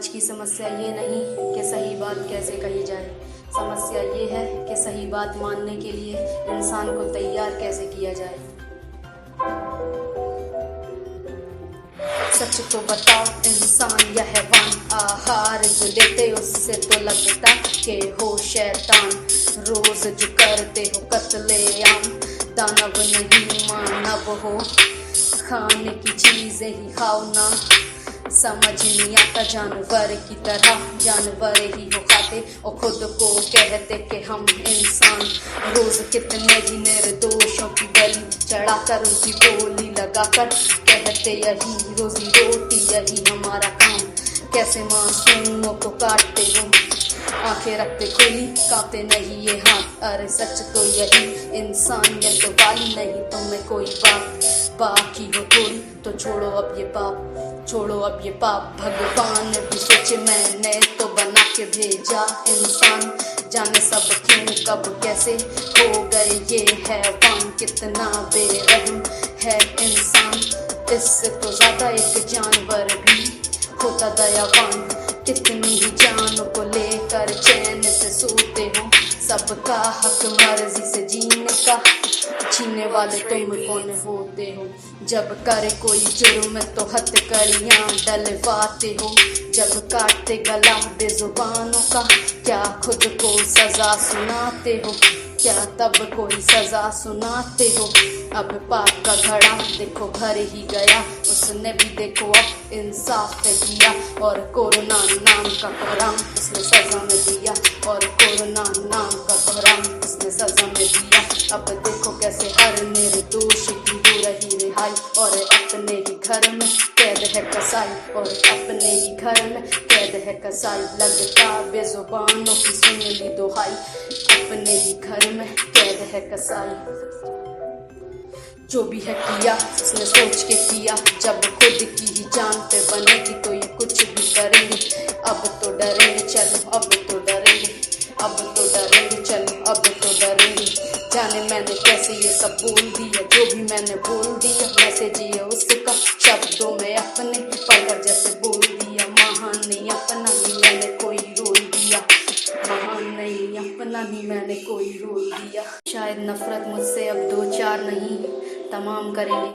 आज की समस्या ये नहीं कि सही बात कैसे कही जाए, समस्या ये है कि सही बात मानने के लिए इंसान को तैयार कैसे किया जाए। सच तो बताओ इंसान या हैवान, आहार जो लेते उससे तो लगता कि हो शैतान। रोज जो करते हो कत्लेआम, दानव नहीं मानव हो, खाने की चीजें ही खाओ ना। समझ नहीं आता जानवर की तरह, जानवर ही हो खाते और खुद को कहते कि हम इंसान। रोज कितने ही निर्दोषों की बलि चढ़ाकर उनकी बोली लगाकर कहते यही रोजी रोटी यही हमारा काम। कैसे मासूमों को काटते हो, आंखें रखते खुली कांपते नहीं ये हाथ। अरे सच तो यही इंसानियत वाली नहीं तुम्हें कोई बात बाकी हो थोड़ी, तो छोड़ो अब ये पाप, छोड़ो अब ये पाप। भगवान भी सोचे मैंने तो बना के भेजा इंसान, जाने सब क्यों कब कैसे हो गए ये हैवान। कितना बेरहम है इंसान, इससे तो ज्यादा एक जानवर भी होता दयावान। कितनी ही जानों को लेकर चैन से सोते हो, सबका हक मर्जी से जीने का छीनने वाले तुम कौन होते हो। जब करे कोई जुर्म तो हथकड़ियाँ डलवाते हो, जब काटते गला बेजुबानों का क्या खुद को सजा सुनाते हो, क्या तब कोई सजा सुनाते हो। अब पाप का घड़ा देखो भर ही गया, उसने भी देखो अब इंसाफ किया। और कोरोना नाम का कोहराम उसने सजा में दिया, और कोरोना नाम का कोहराम उसने सजा में दिया। अब देखो कैसे हर निर्दोष की हो रही रिहाई, और अपने ही घर में कैद है कसाई, और अपने ही घर में कैद है कसाई। लगता बेजुबानों की सुन ली दुहाई, अपने ही घर में कैद है कसाई। जो भी है किया उसने सोच के किया, जब खुद की ही जान पे बनेगी तो ये कुछ भी करेंगे। अब तो डरेंगे चलो, अब तो डरेंगे, अब तो डरेंगे चलो, अब तो डरेंगे। जाने मैंने कैसे ये सब बोल दिया, जो भी मैंने बोल दिया मैसेज ये उसका शब्दों में अपने पढ़कर जैसे बोल दिया। महान नहीं अपना ही मैंने कोई रोल दिया, महान नहीं अपना ही मैंने कोई रोल दिया। शायद नफरत मुझसे अब दो चार नहीं तमाम करेंगे।